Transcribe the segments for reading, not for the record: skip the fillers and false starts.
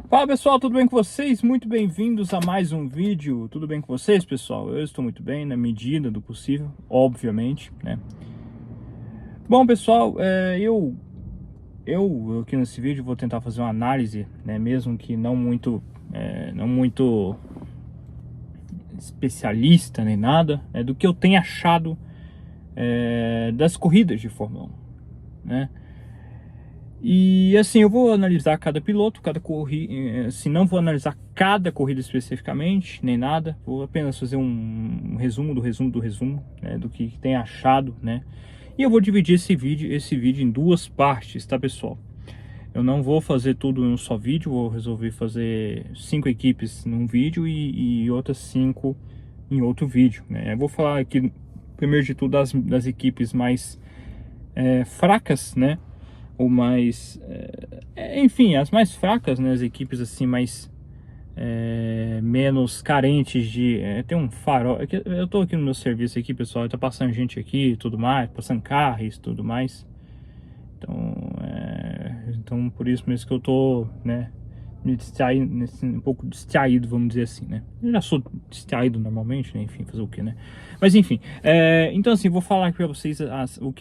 Fala pessoal, tudo bem com vocês? Muito bem-vindos a mais um vídeo. Tudo bem com vocês, pessoal? Eu estou muito bem, na medida do possível, obviamente, né? Bom, pessoal, eu aqui nesse vídeo vou tentar fazer uma análise, né? Mesmo que não muito especialista nem nada, né, do que eu tenho achado das corridas de Fórmula 1, né? E assim, eu vou analisar cada piloto, cada corrida, assim, não vou analisar cada corrida especificamente, nem nada. Vou apenas fazer um resumo do resumo do resumo, né, do que tem achado, né? E eu vou dividir esse vídeo em duas partes, tá, pessoal? Eu não vou fazer tudo em um só vídeo, vou resolver fazer 5 equipes num vídeo e outras 5 em outro vídeo, né? Eu vou falar aqui, primeiro de tudo, das equipes mais fracas, né? Ou mais, enfim, as mais fracas, né, as equipes assim mais menos carentes de tem um farol. Eu tô aqui no meu serviço aqui, pessoal, tá passando gente aqui e tudo mais, passando carros e tudo mais, então por isso mesmo que eu tô, né, me distraindo, um pouco distraído, vamos dizer assim, né? Eu já sou distraído normalmente, né? Enfim, fazer o que, né? Mas enfim, então assim, vou falar aqui pra vocês o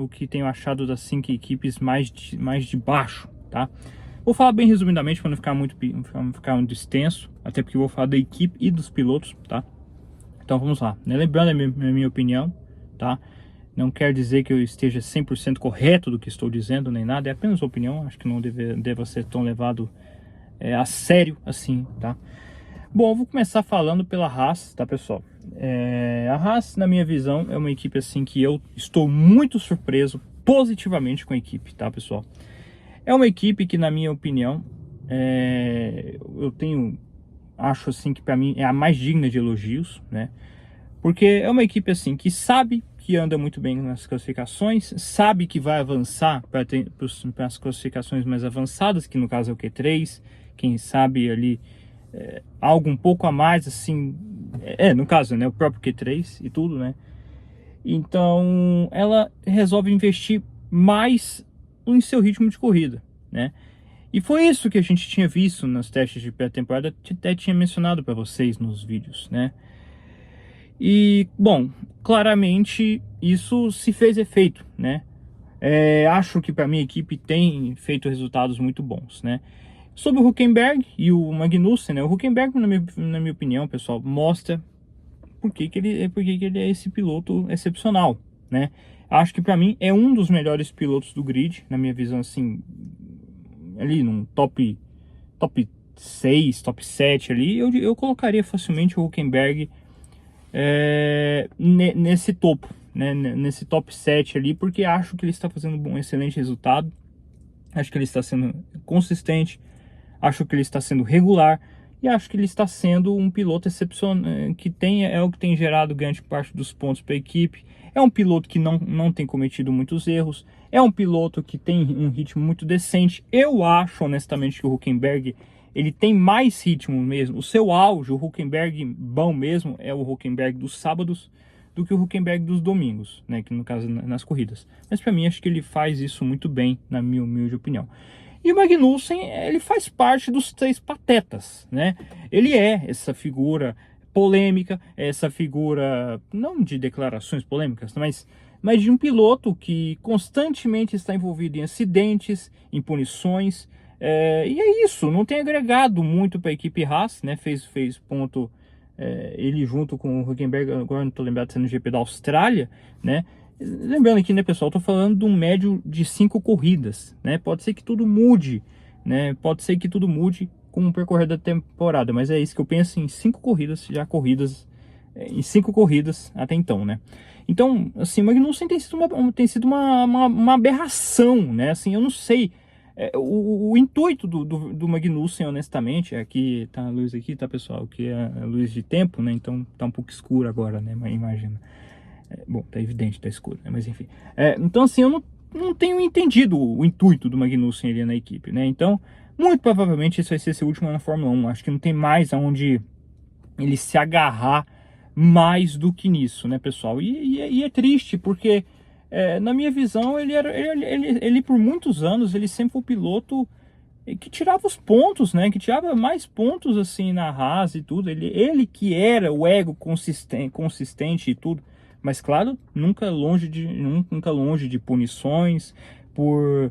que tenho achado das 5 equipes mais de baixo, tá? Vou falar bem resumidamente para não ficar muito extenso, até porque eu vou falar da equipe e dos pilotos, tá? Então vamos lá, né? Lembrando a minha opinião, tá? Não quer dizer que eu esteja 100% correto do que estou dizendo, nem nada, é apenas opinião, acho que não deva ser tão levado a sério assim, tá? Bom, eu vou começar falando pela Haas, tá, pessoal? A Haas, na minha visão, é uma equipe assim que eu estou muito surpreso positivamente com a equipe, tá, pessoal? É uma equipe que, na minha opinião, acho assim que para mim é a mais digna de elogios, né? Porque é uma equipe assim que sabe que anda muito bem nas classificações, sabe que vai avançar para as classificações mais avançadas, que no caso é o Q3, quem sabe ali algo um pouco a mais, assim, no caso, né, o próprio Q3 e tudo, né? Então, ela resolve investir mais em seu ritmo de corrida, né? E foi isso que a gente tinha visto nos testes de pré-temporada, até tinha mencionado para vocês nos vídeos, né? E, bom, claramente isso se fez efeito, né? Acho que para minha equipe tem feito resultados muito bons, né? Sobre o Hülkenberg e o Magnussen, né? O Hülkenberg, na minha opinião, pessoal, mostra por que ele é esse piloto excepcional, né? Acho que para mim é um dos melhores pilotos do grid, na minha visão, assim, ali num top 6, top 7 ali, eu colocaria facilmente o Hülkenberg nesse topo, né, nesse top 7 ali, porque acho que ele está fazendo um excelente resultado, acho que ele está sendo consistente, acho que ele está sendo regular e acho que ele está sendo um piloto excepcional, que é o que tem gerado grande parte dos pontos para a equipe. É um piloto que não tem cometido muitos erros, é um piloto que tem um ritmo muito decente. Eu acho honestamente que o Hülkenberg ele tem mais ritmo mesmo. O seu auge, o Hülkenberg bom mesmo, é o Hülkenberg dos sábados do que o Hülkenberg dos domingos, né? Que no caso nas corridas. Mas para mim acho que ele faz isso muito bem, na minha humilde opinião. E o Magnussen, ele faz parte dos 3 patetas, né? Ele é essa figura polêmica, essa figura não de declarações polêmicas, mas de um piloto que constantemente está envolvido em acidentes, em punições. E é isso, não tem agregado muito para a equipe Haas, né? Fez ponto ele junto com o Hülkenberg, agora não estou lembrado se é no GP da Austrália, né? Lembrando aqui, né, pessoal, estou falando de um médio de 5 corridas, né? Pode ser que tudo mude, né? Pode ser que tudo mude com o percorrer da temporada, mas é isso que eu penso em 5 corridas, em 5 corridas até então, né? Então, assim, o Magnussen tem sido uma aberração, né? Assim, eu não sei. O intuito do Magnussen, honestamente, aqui tá a luz aqui, tá, pessoal? Que é a luz de tempo, né? Então tá um pouco escuro agora, né? Imagina. Bom, tá evidente, tá escuro, né? Mas enfim. Então, assim, eu não tenho entendido o intuito do Magnussen ali na equipe, né? Então, muito provavelmente esse vai ser seu último ano na Fórmula 1. Acho que não tem mais aonde ele se agarrar mais do que nisso, né, pessoal? E é triste, porque na minha visão, ele por muitos anos, ele sempre foi o piloto que tirava os pontos, né? Que tirava mais pontos assim na Haas e tudo. Ele que era o ego consistente e tudo. Mas claro, nunca longe de punições por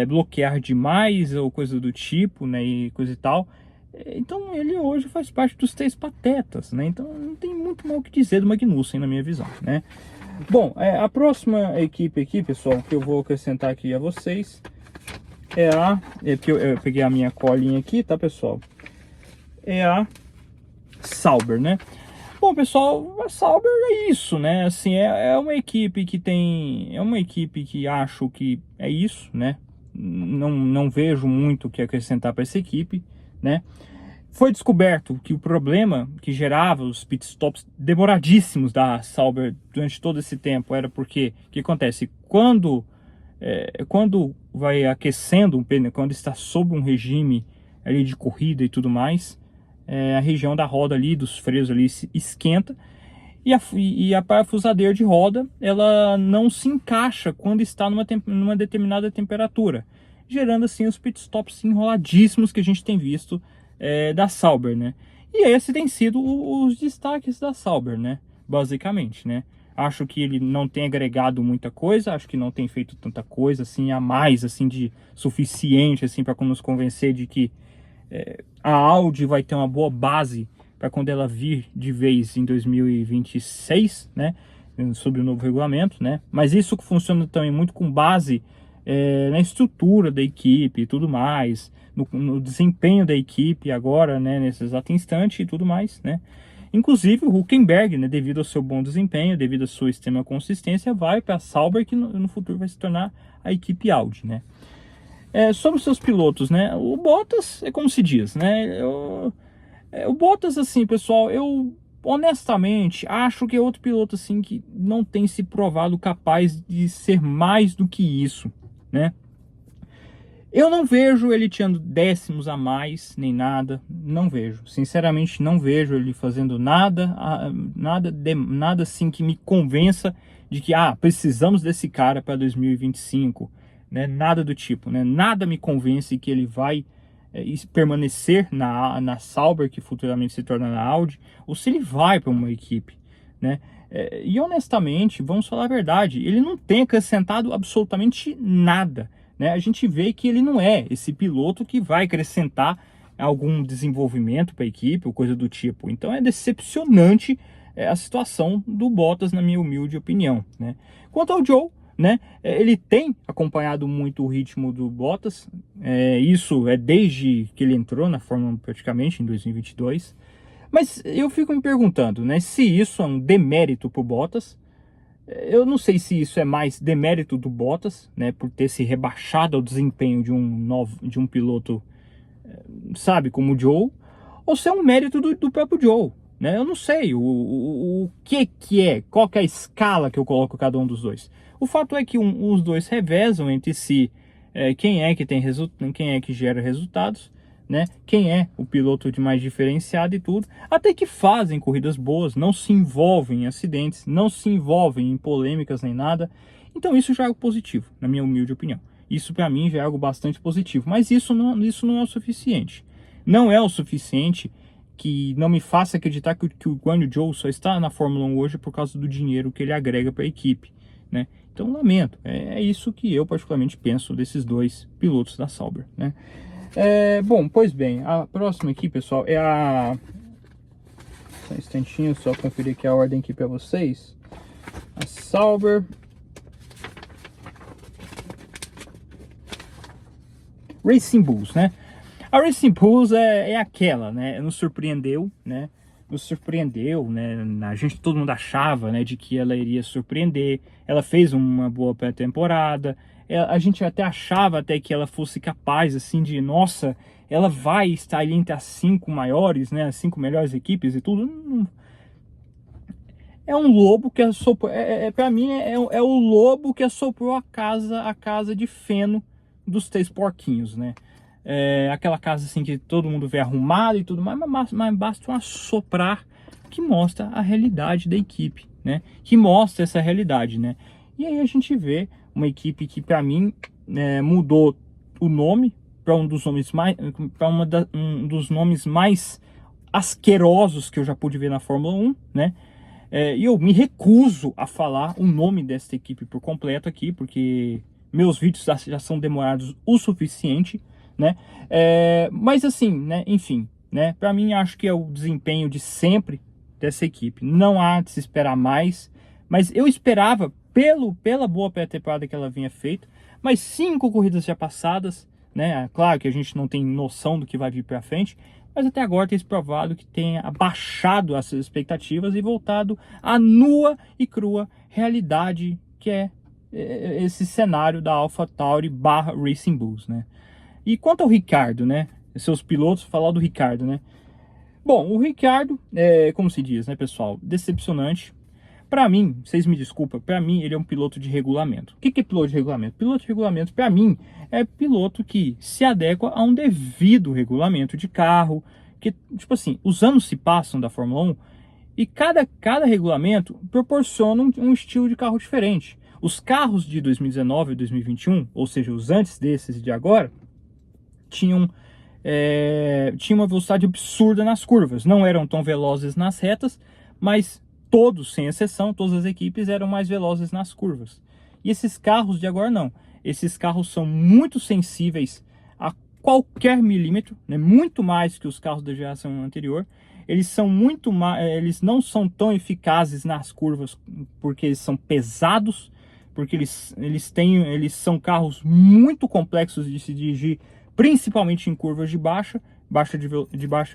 bloquear demais ou coisa do tipo, né? E coisa e tal. Então ele hoje faz parte dos três patetas, né? Então não tem muito mal o que dizer do Magnussen na minha visão, né? Bom, a próxima equipe aqui, pessoal, que eu vou acrescentar aqui a vocês porque eu peguei a minha colinha aqui, tá, pessoal? É a Sauber, né? Bom, pessoal, a Sauber é isso, né? Assim, é uma equipe que tem... É uma equipe que acho que é isso, né? Não vejo muito o que acrescentar para essa equipe, né? Foi descoberto que o problema que gerava os pitstops demoradíssimos da Sauber durante todo esse tempo era porque, o que acontece? Quando vai aquecendo um pneu, quando está sob um regime ali de corrida e tudo mais, a região da roda ali, dos freios ali, se esquenta, e a parafusadeira de roda, ela não se encaixa quando está numa determinada temperatura, gerando assim os pitstops enroladíssimos que a gente tem visto da Sauber, né? E esse tem sido os destaques da Sauber, né? Basicamente, né? Acho que ele não tem agregado muita coisa, acho que não tem feito tanta coisa assim a mais, assim, de suficiente assim para nos convencer de que a Audi vai ter uma boa base para quando ela vir de vez em 2026, né, sobre o novo regulamento, né? Mas isso funciona também muito com base na estrutura da equipe e tudo mais, no desempenho da equipe agora, né, nesse exato instante e tudo mais, né? Inclusive o Hülkenberg, né, devido ao seu bom desempenho, devido à sua extrema consistência, vai para a Sauber, que no futuro vai se tornar a equipe Audi, né? Sobre os seus pilotos, né? O Bottas é como se diz, né? O Bottas, assim, pessoal, eu honestamente acho que é outro piloto assim que não tem se provado capaz de ser mais do que isso, né? Eu não vejo ele tirando décimos a mais, nem nada, não vejo. Sinceramente, não vejo ele fazendo nada assim que me convença de que, precisamos desse cara para 2025, né? Nada do tipo, né? Nada me convence que ele vai permanecer na Sauber, que futuramente se torna na Audi, ou se ele vai para uma equipe, né? E honestamente, vamos falar a verdade, ele não tem acrescentado absolutamente nada, né? A gente vê que ele não é esse piloto que vai acrescentar algum desenvolvimento para a equipe ou coisa do tipo. Então é decepcionante a situação do Bottas, na minha humilde opinião, né? Quanto ao Zhou, né, ele tem acompanhado muito o ritmo do Bottas, isso é desde que ele entrou na Fórmula 1 praticamente, em 2022, mas eu fico me perguntando, né, se isso é um demérito para o Bottas. Eu não sei se isso é mais demérito do Bottas, né, por ter se rebaixado ao desempenho de um piloto, sabe, como o Zhou, ou se é um mérito do próprio Zhou, né? Eu não sei o que é, qual que é a escala que eu coloco cada um dos dois. O fato é que os dois revezam entre si quem é que tem resultado, quem é que gera resultados, né? Quem é o piloto de mais diferenciado e tudo, até que fazem corridas boas, não se envolvem em acidentes, não se envolvem em polêmicas nem nada. Então isso já é algo positivo, na minha humilde opinião. Isso para mim já é algo bastante positivo, mas isso não é o suficiente. Não é o suficiente que não me faça acreditar que o Guan Yu Zhou só está na Fórmula 1 hoje por causa do dinheiro que ele agrega para a equipe, né? Então lamento, é isso que eu particularmente penso desses dois pilotos da Sauber, né? Bom, pois bem, a próxima aqui, pessoal, é a... Só um instantinho, só conferir aqui a ordem aqui para vocês. A Sauber Racing Bulls, né? A Racing Bulls é aquela, né? Nos surpreendeu, né? A gente, todo mundo achava, né, de que ela iria surpreender. Ela fez uma boa pré-temporada. A gente até achava até que ela fosse capaz, assim, de, nossa, ela vai estar ali entre as 5 maiores, né? As 5 melhores equipes e tudo. É um lobo que assoprou, para mim, é o lobo que assoprou a casa de feno dos 3 porquinhos, né? Aquela casa assim que todo mundo vê arrumado e tudo mais, mas basta um assoprar que mostra a realidade da equipe, né? Que mostra essa realidade, né? E aí a gente vê uma equipe que para mim mudou o nome para um dos nomes mais, para um dos nomes mais asquerosos que eu já pude ver na Fórmula 1, né? E eu me recuso a falar o nome desta equipe por completo aqui, porque meus vídeos já são demorados o suficiente, né? Mas assim, né? Enfim, né? Para mim, acho que é o desempenho de sempre dessa equipe. Não há de se esperar mais, mas eu esperava pela boa pré-temporada que ela vinha feito, mas 5 corridas já passadas, né? Claro que a gente não tem noção do que vai vir para frente, mas até agora tem se provado que tem abaixado as expectativas e voltado à nua e crua realidade que é esse cenário da AlphaTauri / Racing Bulls, né? E quanto ao Ricciardo, né? Seus pilotos, falar do Ricciardo, né? Bom, o Ricciardo, como se diz, né, pessoal? Decepcionante. Para mim, vocês me desculpem, para mim ele é um piloto de regulamento. O que é piloto de regulamento? Piloto de regulamento, para mim, é piloto que se adequa a um devido regulamento de carro, que, tipo assim, os anos se passam da Fórmula 1 e cada regulamento proporciona um estilo de carro diferente. Os carros de 2019 e 2021, ou seja, os antes desses e de agora, tinham uma velocidade absurda nas curvas. Não eram tão velozes nas retas, mas todos, sem exceção, todas as equipes eram mais velozes nas curvas. E esses carros de agora não. Esses carros são muito sensíveis a qualquer milímetro, né? Muito mais que os carros da geração anterior. Eles são muito mais, eles não são tão eficazes nas curvas porque eles são pesados, porque eles são carros muito complexos de se dirigir, principalmente em curvas de baixa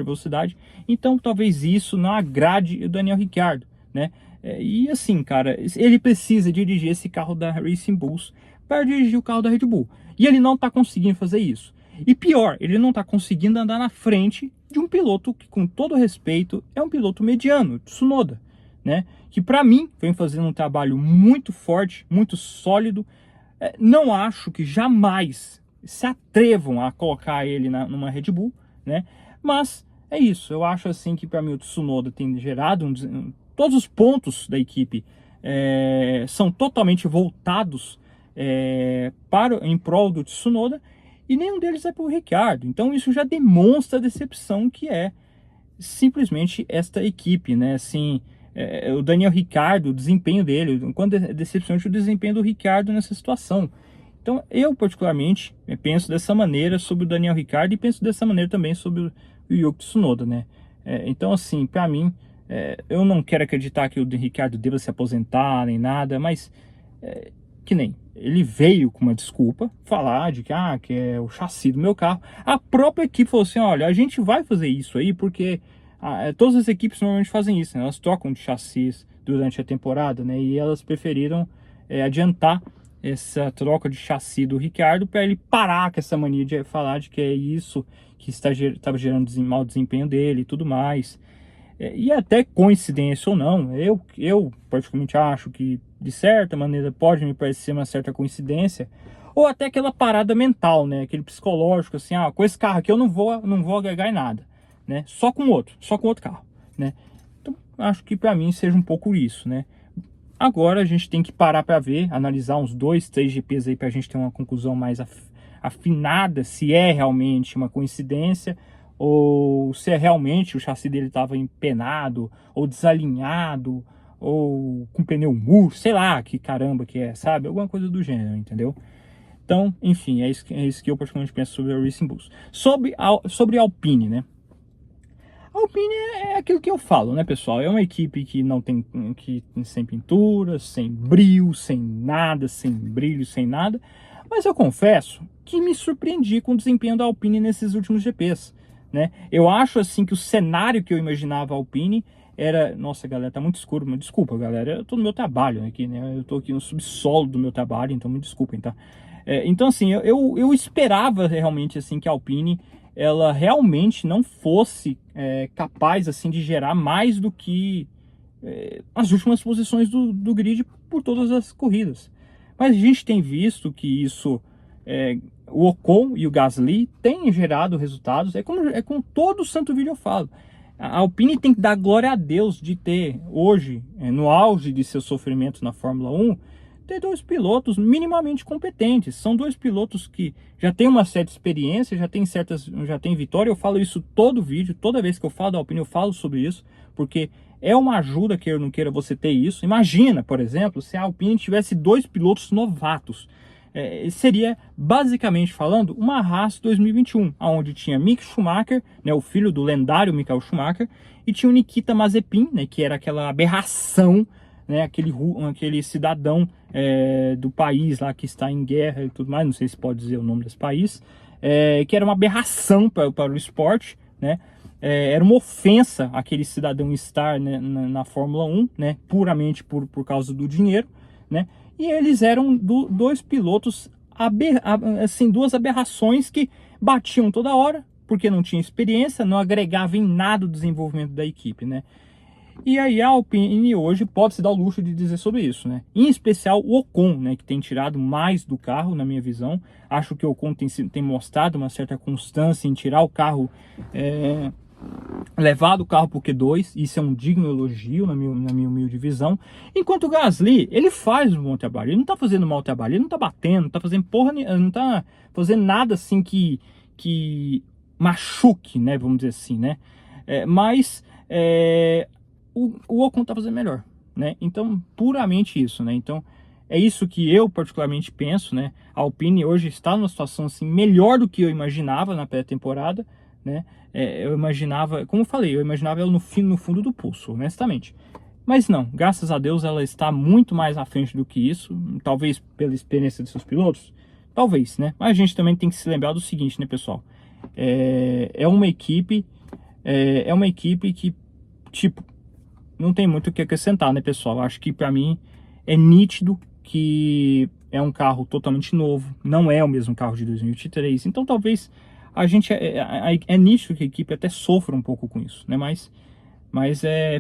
velocidade. Então talvez isso não agrade o Daniel Ricciardo, né? E assim, cara, ele precisa dirigir esse carro da Racing Bulls para dirigir o carro da Red Bull. E ele não está conseguindo fazer isso. E pior, ele não está conseguindo andar na frente de um piloto que, com todo respeito, é um piloto mediano, Tsunoda, né? Que para mim vem fazendo um trabalho muito forte, muito sólido. Não acho que jamais se atrevam a colocar ele numa Red Bull, né? Mas é isso, eu acho assim que para mim o Tsunoda tem gerado todos os pontos da equipe são totalmente voltados em prol do Tsunoda e nenhum deles é para o Ricciardo. Então isso já demonstra a decepção que é simplesmente esta equipe, né? Assim, o Daniel Ricciardo, o desempenho dele, quando é decepcionante o desempenho do Ricciardo nessa situação. Então, eu particularmente penso dessa maneira sobre o Daniel Ricciardo e penso dessa maneira também sobre o Yuki Tsunoda, né? Então, assim, para mim, eu não quero acreditar que o Ricciardo deva se aposentar nem nada, mas que nem ele veio com uma desculpa, falar de que é o chassi do meu carro. A própria equipe falou assim, olha, a gente vai fazer isso aí porque todas as equipes normalmente fazem isso, né? Elas trocam de chassis durante a temporada, né? E elas preferiram adiantar essa troca de chassi do Ricciardo para ele parar com essa mania de falar de que é isso que estava gerando mau desempenho dele e tudo mais. E até coincidência ou não, eu particularmente acho que de certa maneira pode me parecer uma certa coincidência, ou até aquela parada mental, né, aquele psicológico assim, com esse carro aqui eu não vou agregar em nada, né, só com outro carro, né. Então acho que para mim seja um pouco isso, né. Agora a gente tem que parar para ver, analisar uns 2, 3 GPs aí para a gente ter uma conclusão mais afinada se é realmente uma coincidência ou se é realmente o chassi dele estava empenado ou desalinhado ou com pneu murcho, sei lá que caramba que é, sabe? Alguma coisa do gênero, entendeu? Então, enfim, é isso que eu particularmente penso sobre a Racing Bulls. Sobre a Alpine, né? A Alpine é aquilo que eu falo, né, pessoal? É uma equipe que não tem, sem pintura, sem brilho, sem nada, sem brilho, sem nada. Mas eu confesso que me surpreendi com o desempenho da Alpine nesses últimos GPs, né? Eu acho assim que o cenário que eu imaginava a Alpine era... Nossa, galera, tá muito escuro, mas desculpa, galera. Eu tô no meu trabalho aqui, né? Eu tô aqui no subsolo do meu trabalho, então me desculpem, tá? Então, assim, eu esperava realmente assim que a Alpine ela realmente não fosse capaz assim de gerar mais do que as últimas posições do grid por todas as corridas. Mas a gente tem visto que isso, o Ocon e o Gasly têm gerado resultados. Com todo santo vídeo eu falo. A Alpine tem que dar glória a Deus de ter hoje, no auge de seu sofrimento na Fórmula 1, ter dois pilotos minimamente competentes. São dois pilotos que já têm uma certa experiência, já tem vitória. Eu falo isso todo vídeo, toda vez que eu falo da Alpine eu falo sobre isso, porque é uma ajuda, queira ou não queira, você ter isso. Imagina, por exemplo, se a Alpine tivesse dois pilotos novatos. Seria, basicamente falando, uma Haas 2021, onde tinha Mick Schumacher, né, o filho do lendário Michael Schumacher, e tinha o Nikita Mazepin, né, que era aquela aberração, né, aquele cidadão do país lá que está em guerra e tudo mais, não sei se pode dizer o nome desse país, que era uma aberração para o esporte, né? Era uma ofensa aquele cidadão estar, né, na Fórmula 1, né, puramente por causa do dinheiro, né? E eles eram dois pilotos, assim, duas aberrações que batiam toda hora, porque não tinha experiência, não agregava em nada o desenvolvimento da equipe, né? E aí a Alpine hoje pode se dar o luxo de dizer sobre isso, né? Em especial o Ocon, né, que tem tirado mais do carro, na minha visão. Acho que o Ocon tem mostrado uma certa constância em tirar o carro, levado o carro para o Q2, isso é um digno elogio na minha humilde visão. Enquanto o Gasly, ele faz um bom trabalho, ele não tá fazendo mau trabalho, ele não tá batendo, não tá fazendo porra, não tá fazendo nada assim que machuque, né, vamos dizer assim, né? Mas o Ocon tá fazendo melhor, né? Então, puramente isso, né? Então, é isso que eu particularmente penso, né? A Alpine hoje está numa situação assim melhor do que eu imaginava na pré-temporada, né? Eu imaginava, como eu falei, eu imaginava ela no fundo do poço, honestamente. Mas não, graças a Deus ela está muito mais à frente do que isso, talvez pela experiência de seus pilotos, talvez, né? Mas a gente também tem que se lembrar do seguinte, né, pessoal? É uma equipe que, tipo, não tem muito o que acrescentar, né, pessoal? Acho que para mim é nítido que é um carro totalmente novo, não é o mesmo carro de 2023, então talvez a gente é nítido que a equipe até sofra um pouco com isso, né? Mas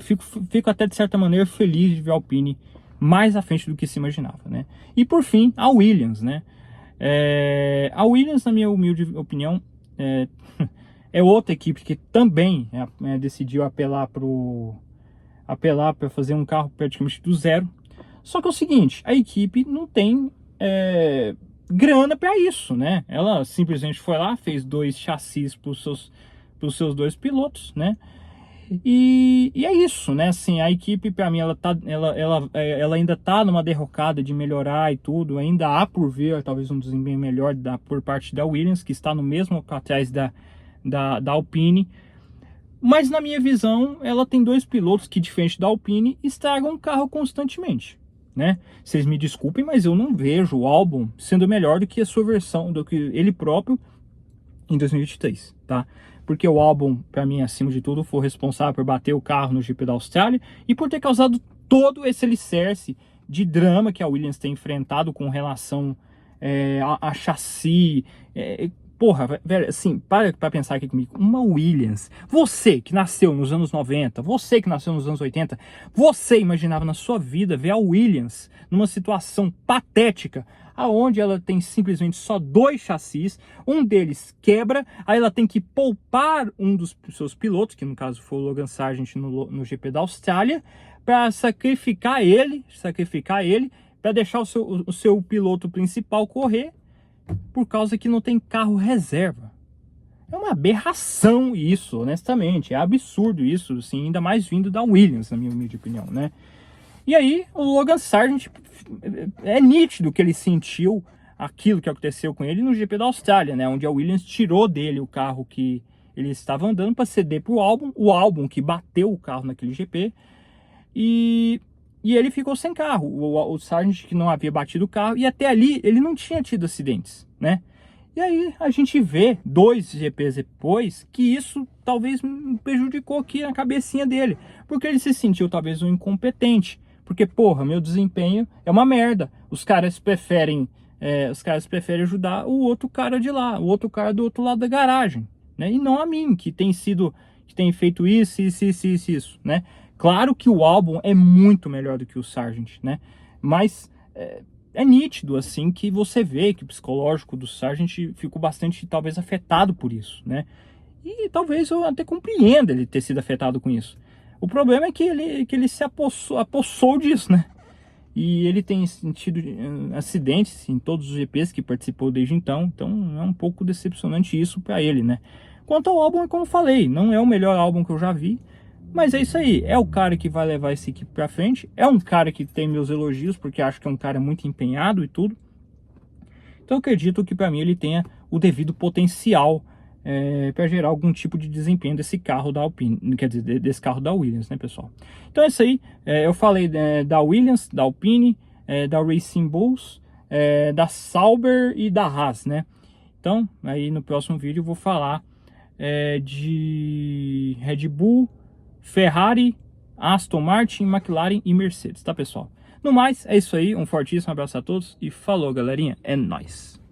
fico até de certa maneira feliz de ver a Alpine mais à frente do que se imaginava, né? E por fim, a Williams, né? A Williams, na minha humilde opinião, é outra equipe que também decidiu apelar para fazer um carro praticamente do zero. Só que é o seguinte, a equipe não tem grana para isso, né? Ela simplesmente foi lá, fez dois chassis para os seus dois pilotos, né? E é isso, né? Assim, a equipe, para mim, ela ainda tá numa derrocada de melhorar e tudo. Ainda há por ver, talvez, um desempenho melhor por parte da Williams, que está no mesmo atrás da Alpine. Mas, na minha visão, ela tem dois pilotos que, diferente da Alpine, estragam o carro constantemente, né? Vocês me desculpem, mas eu não vejo o Albon sendo melhor do que a sua versão, do que ele próprio em 2023, tá? Porque o Albon, para mim, acima de tudo, foi responsável por bater o carro no GP da Austrália e por ter causado todo esse alicerce de drama que a Williams tem enfrentado com relação a chassi. Porra, velho, assim, para pensar aqui comigo. Uma Williams, você que nasceu nos anos 90, você que nasceu nos anos 80, você imaginava na sua vida ver a Williams numa situação patética, aonde ela tem simplesmente só dois chassis, um deles quebra, aí ela tem que poupar um dos seus pilotos, que no caso foi o Logan Sargent no GP da Austrália, para sacrificar ele, para deixar o seu piloto principal correr, por causa que não tem carro reserva. É uma aberração isso, honestamente. É absurdo isso, assim, ainda mais vindo da Williams, na minha humilde opinião, né? E aí, o Logan Sargent, é nítido que ele sentiu aquilo que aconteceu com ele no GP da Austrália, né? Onde a Williams tirou dele o carro que ele estava andando para ceder para o Albon que bateu o carro naquele GP. E ele ficou sem carro, o Sargent que não havia batido o carro, e até ali ele não tinha tido acidentes, né? E aí a gente vê 2 GPs depois que isso talvez prejudicou aqui na cabecinha dele, porque ele se sentiu talvez um incompetente, porque porra, meu desempenho é uma merda, os caras preferem ajudar o outro cara de lá, o outro cara do outro lado da garagem, né? E não a mim, que tem feito isso, né? Claro que o Albon é muito melhor do que o Sargent, né? Mas é nítido, assim, que você vê que o psicológico do Sargent ficou bastante, talvez, afetado por isso, né? E talvez eu até compreenda ele ter sido afetado com isso. O problema é que ele se apossou disso, né? e ele tem sentido acidentes em todos os GPs que participou desde então é um pouco decepcionante isso para ele, né? Quanto ao álbum, como eu falei, não é o melhor álbum que eu já vi, mas é isso aí, é o cara que vai levar essa equipe pra frente, é um cara que tem meus elogios, porque acho que é um cara muito empenhado e tudo. Então eu acredito que para mim ele tenha o devido potencial para gerar algum tipo de desempenho desse carro da Alpine, quer dizer, desse carro da Williams, né, pessoal? Então é isso aí, eu falei da Williams, da Alpine, da Racing Bulls, da Sauber e da Haas, né? Então, aí no próximo vídeo eu vou falar de Red Bull, Ferrari, Aston Martin, McLaren e Mercedes, tá, pessoal? No mais, é isso aí, um fortíssimo abraço a todos e falou, galerinha, é nóis!